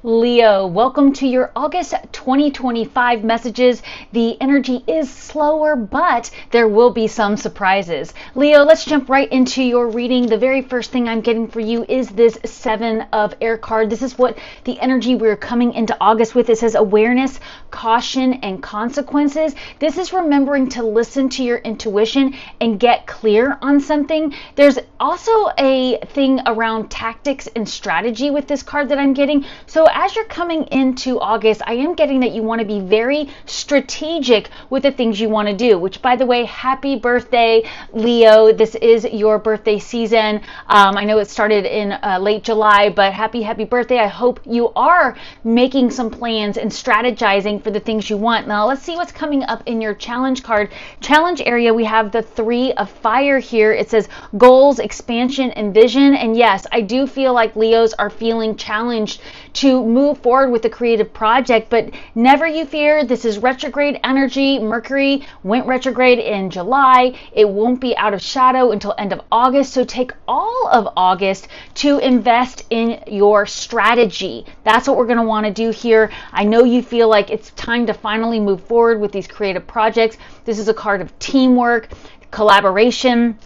Leo, welcome to your August 2025 messages. The energy is slower, but there will be some surprises. Leo, let's jump right into your reading. The very first thing I'm getting for you is this Seven of Air card. This is what the energy we're coming into August with. It says awareness, caution, and consequences. This is remembering to listen to your intuition and get clear on something. There's also a thing around tactics and strategy with this card that I'm getting. So as you're coming into August, I am getting that you want to be very strategic with the things you want to do, which, by the way, happy birthday, Leo. This is your birthday season. I know it started in late July, but happy birthday. I hope you are making some plans and strategizing for the things you want. Now, let's see what's coming up in your challenge card. Challenge area, we have the Three of Fire here. It says goals, expansion, and vision. And yes, I do feel like Leos are feeling challenged to move forward with a creative project, but never you fear. This is retrograde energy. Mercury went retrograde in July. It won't be out of shadow until end of August. So take all of August to invest in your strategy. That's what we're going to want to do here. I know you feel like it's time to finally move forward with these creative projects. This is a card of teamwork, collaboration.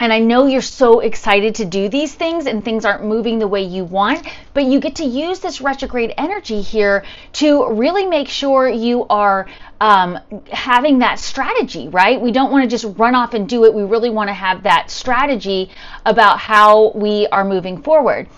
And I know you're so excited to do these things and things aren't moving the way you want, but you get to use this retrograde energy here to really make sure you are having that strategy, right? We don't want to just run off and do it. We really want to have that strategy about how we are moving forward.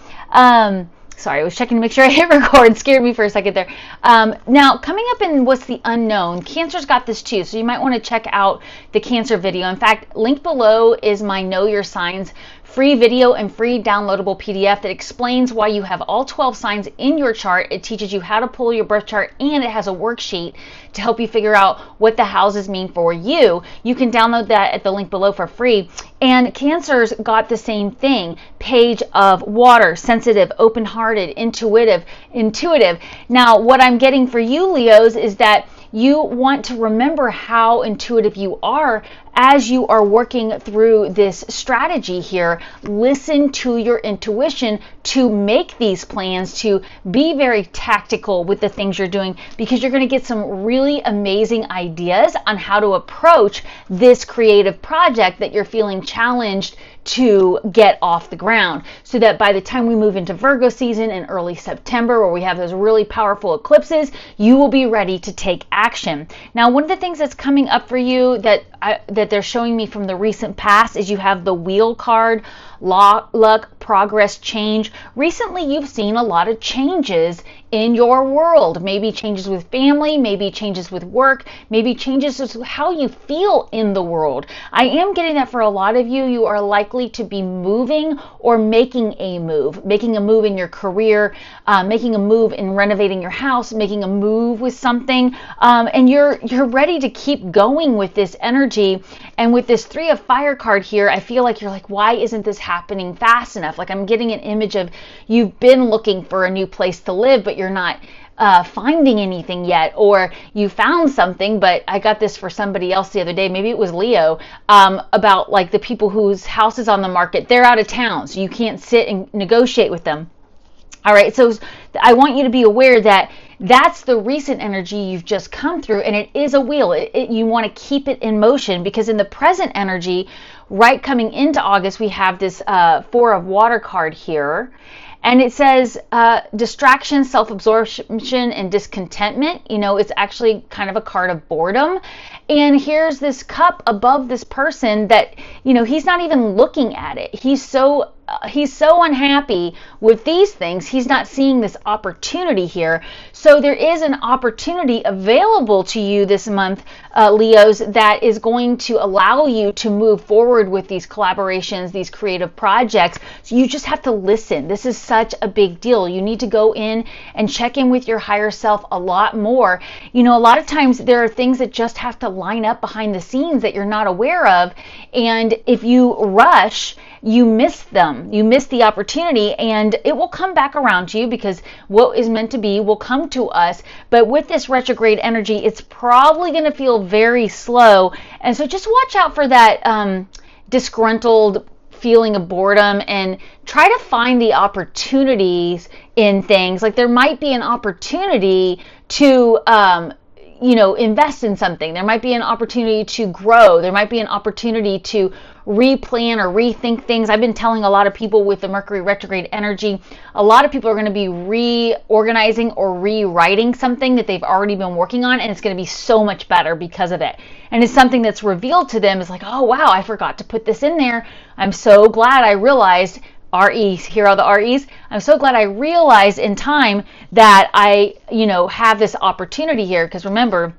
Sorry, I was checking to make sure I hit record. Scared me for a second there. Now, coming up in What's the Unknown, Cancer's got this too, so you might want to check out the Cancer video. In fact, linked below is my Know Your Signs free video and free downloadable PDF that explains why you have all 12 signs in your chart. It teaches you how to pull your birth chart, and it has a worksheet to help you figure out what the houses mean for you. You can download that at the link below for free. And Cancer's got the same thing. Page of Water, sensitive, open-hearted, intuitive. Now, what I'm getting for you, Leos, is that you want to remember how intuitive you are as you are working through this strategy here. Listen to your intuition to make these plans, to be very tactical with the things you're doing, because you're going to get some really amazing ideas on how to approach this creative project that you're feeling challenged to get off the ground, so that by the time we move into Virgo season in early September, where we have those really powerful eclipses, you will be ready to take action. Now, one of the things that's coming up for you that they're showing me from the recent past is you have the Wheel card, luck, progress, change. Recently, you've seen a lot of changes in your world. Maybe changes with family, maybe changes with work, maybe changes with how you feel in the world. I am getting that for a lot of you. You are likely to be moving or making a move in your career, making a move in renovating your house, making a move with something, and you're ready to keep going with this energy. And with this Three of Fire card here, I feel like you're like, why isn't this happening fast enough? Like, I'm getting an image of you've been looking for a new place to live, but you're not finding anything yet, or you found something. But I got this for somebody else the other day, maybe it was Leo, about like the people whose house is on the market. They're out of town, so you can't sit and negotiate with them. All right, so I want you to be aware that that's the recent energy you've just come through, and it is a wheel. You want to keep it in motion, because in the present energy, right coming into August, we have this Four of Water card here. And it says distraction, self-absorption, and discontentment. You know, it's actually kind of a card of boredom. And here's this cup above this person that, you know, he's not even looking at it. He's so unhappy with these things. He's not seeing this opportunity here. So there is an opportunity available to you this month, Leos, that is going to allow you to move forward with these collaborations, these creative projects. So you just have to listen. This is such a big deal. You need to go in and check in with your higher self a lot more. You know, a lot of times there are things that just have to line up behind the scenes that you're not aware of. And if you rush, you miss them. You miss the opportunity, and it will come back around to you, because what is meant to be will come to us. But with this retrograde energy, it's probably going to feel very slow. And so just watch out for that disgruntled feeling of boredom and try to find the opportunities in things. Like there might be an opportunity to, invest in something. There might be an opportunity to grow. There might be an opportunity to replan or rethink things. I've been telling a lot of people with the Mercury retrograde energy, a lot of people are going to be reorganizing or rewriting something that they've already been working on, and it's going to be so much better because of it. And it's something that's revealed to them is like, oh wow, I forgot to put this in there. I'm so glad I realized. REs, here are the REs. I'm so glad I realized in time that I, have this opportunity here, because remember,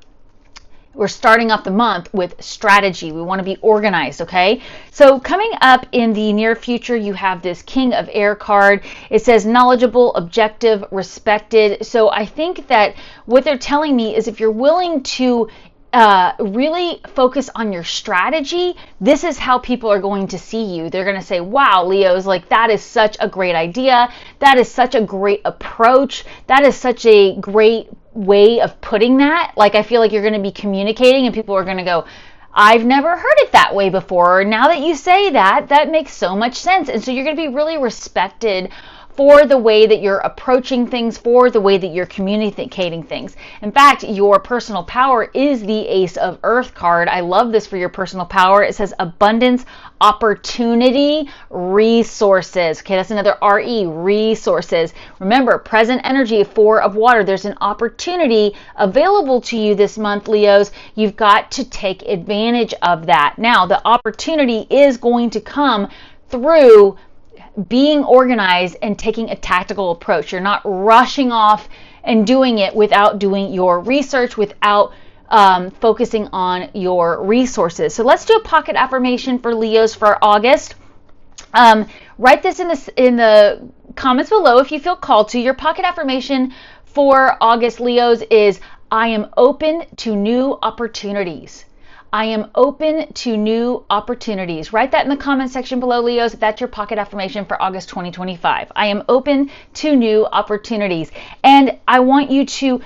we're starting off the month with strategy. We want to be organized, okay? So coming up in the near future, you have this King of Air card. It says knowledgeable, objective, respected. So I think that what they're telling me is if you're willing to really focus on your strategy, this is how people are going to see you. They're going to say, wow, Leo's, like, that is such a great idea. That is such a great approach. That is such a great way of putting that. Like, I feel like you're going to be communicating and people are going to go, I've never heard it that way before. Now that you say that, that makes so much sense. And so you're going to be really respected for the way that you're approaching things, for the way that you're communicating things. In fact, your personal power is the Ace of Earth card. I love this for your personal power. It says abundance, opportunity, resources. Okay, that's another RE, resources. Remember, present energy, 4 of water. There's an opportunity available to you this month, Leos. You've got to take advantage of that. Now, the opportunity is going to come through being organized and taking a tactical approach. You're not rushing off and doing it without doing your research, without focusing on your resources. So let's do a pocket affirmation for Leos for August. Write this in the comments below if you feel called to. Your pocket affirmation for August, Leos, is I am open to new opportunities. I am open to new opportunities. Write that in the comment section below, Leos, if that's your pocket affirmation for August 2025. I am open to new opportunities. And I want you to,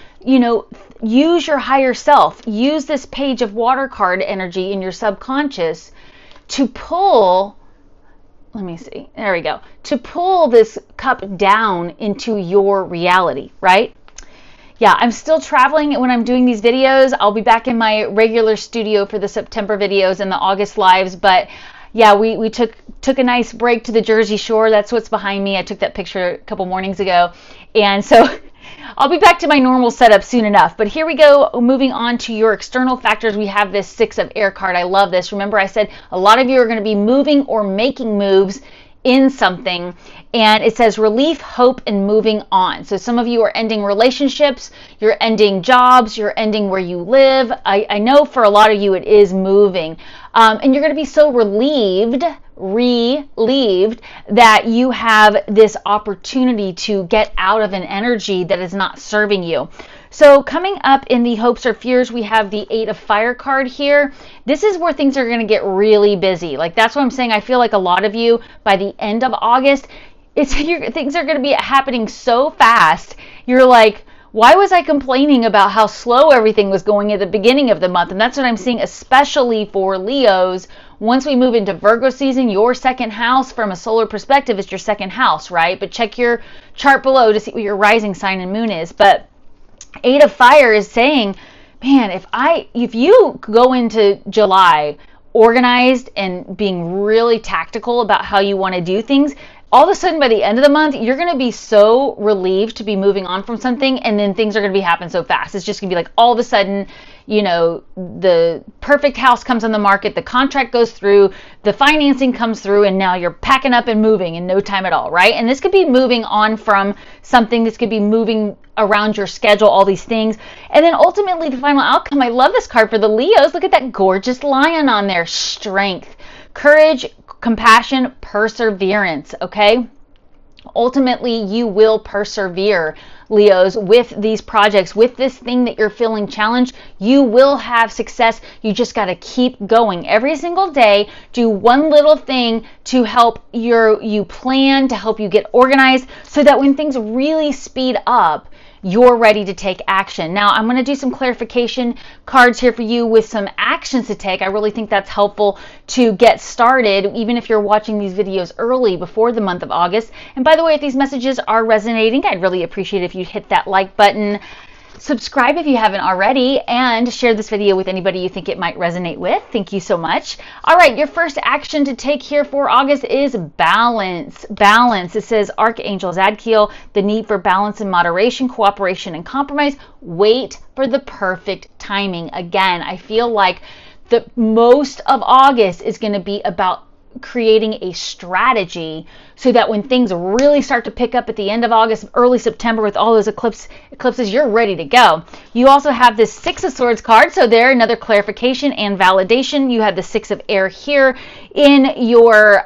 use your higher self. Use this Page of Water card energy in your subconscious to pull, there we go, to pull this cup down into your reality, right? Yeah, I'm still traveling when I'm doing these videos. I'll be back in my regular studio for the September videos and the August lives. But yeah, we took a nice break to the Jersey Shore. That's what's behind me. I took that picture a couple mornings ago. And so I'll be back to my normal setup soon enough. But here we go. Moving on to your external factors, we have this 6 of Air card. I love this. Remember, I said a lot of you are going to be moving or making moves in something, and it says relief, hope, and moving on. So some of you are ending relationships, you're ending jobs, you're ending where you live. I know for a lot of you it is moving, and you're going to be so relieved that you have this opportunity to get out of an energy that is not serving you. So coming up in the hopes or fears, we have the 8 of Fire card here. This is where things are going to get really busy. Like, that's what I'm saying. I feel like a lot of you by the end of August, things are going to be happening so fast. You're like, why was I complaining about how slow everything was going at the beginning of the month? And that's what I'm seeing, especially for Leos. Once we move into Virgo season, your second house from a solar perspective is your second house, right? But check your chart below to see what your rising sign and moon is. But 8 of Fire is saying, man, if you go into July organized and being really tactical about how you want to do things, all of a sudden by the end of the month, you're going to be so relieved to be moving on from something, and then things are going to be happening so fast. It's just going to be like all of a sudden, the perfect house comes on the market, the contract goes through, the financing comes through, and now you're packing up and moving in no time at all, right? And this could be moving on from something. This could be moving around your schedule, all these things. And then ultimately the final outcome, I love this card for the Leos. Look at that gorgeous lion on there. Strength, courage, compassion, perseverance, okay? Ultimately, you will persevere, Leos, with these projects, with this thing that you're feeling challenged. You will have success. You just got to keep going. Every single day, do one little thing to help you plan, to help you get organized, so that when things really speed up, you're ready to take action. Now, I'm going to do some clarification cards here for you with some actions to take. I really think that's helpful to get started, even if you're watching these videos early before the month of August. And by the way, if these messages are resonating, I'd really appreciate it if you hit that like button, subscribe if you haven't already, and share this video with anybody you think it might resonate with. Thank you so much. All right, your first action to take here for August is balance. Balance. It says Archangel Zadkiel, the need for balance and moderation, cooperation and compromise. Wait for the perfect timing. Again, I feel like the most of August is going to be about creating a strategy so that when things really start to pick up at the end of August, early September with all those eclipses, you're ready to go. You also have this Six of Swords card, so there, another clarification and validation. You have the Six of Air here in your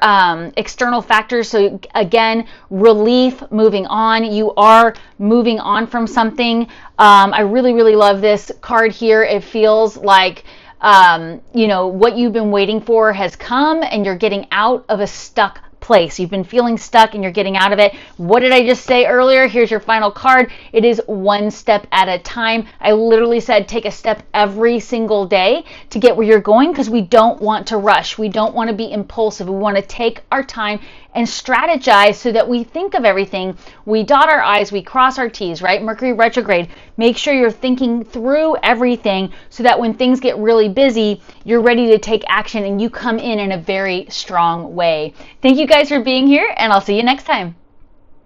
external factors, so again, relief, moving on. You are moving on from something. I really, really love this card here. It feels like you know, what you've been waiting for has come and you're getting out of a stuck place. You've been feeling stuck and you're getting out of it. What did I just say earlier? Here's your final card. It is one step at a time. I literally said take a step every single day to get where you're going, because we don't want to rush. We don't want to be impulsive. We want to take our time and strategize so that we think of everything. We dot our I's, we cross our T's, right? Mercury retrograde. Make sure you're thinking through everything so that when things get really busy, you're ready to take action and you come in a very strong way. Thank you guys for being here, and I'll see you next time.